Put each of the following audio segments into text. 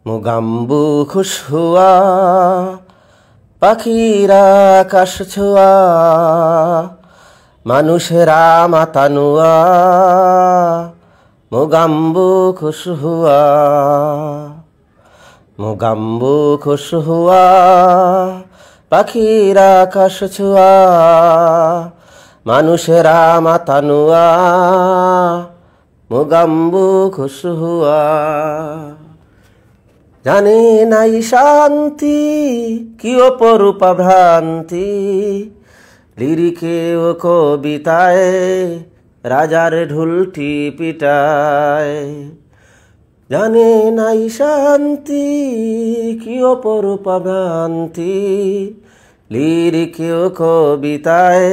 মুগাম্বু খুশ হুয়া, পাখিরা আকাশ ছোঁয়া, মানুষেরা মাতানুয়া। মুগাম্বু খুশ হুয়া, মুগাম্বু খুশ হুয়া, পাখিরা আকাশ ছোঁয়া, মানুষেরা মাতানুয়া। মুগাম্বু খুশ হুয়া। জানে নাই শান্তি কি অপরূপা ভ্রান্তি, লিরিকে ও কবিতায় রাজার ঢুলটি পিটায়। জানে নাই শান্তি কি অপরূপা ভ্রান্তি, লিরিকে ও কবিতায়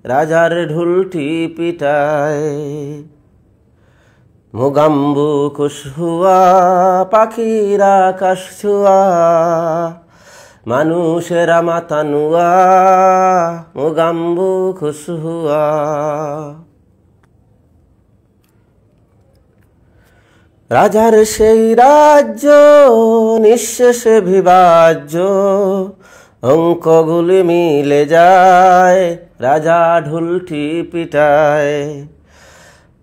রাজার ঢুলটি পিটায়। মুগাম্বু খুশ হুয়া, পাখিরা আকাশ ছোঁয়া, মানুষেরা মাতানুয়া। মুগাম্বু খুশ হুয়া। রাজার সেই রাজ্য নিঃশেষে বিভাজ্য, অঙ্কগুলি মিলে যায়, রাজা ঢুলটি পিটায়।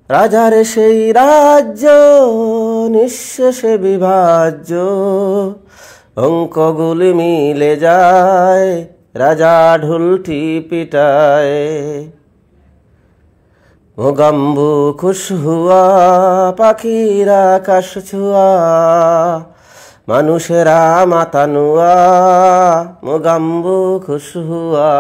রাজার সেই রাজ্য নিঃশেষে বিভাজ্য, অঙ্কগুলি মিলে যায়, রাজা ঢুলটি পিটায়। মুগাম্বু খুশ হুয়া, পাখিরা আকাশ ছোঁয়া, মানুষেরা মাতানুয়া। মুগাম্বু খুশ হুয়া।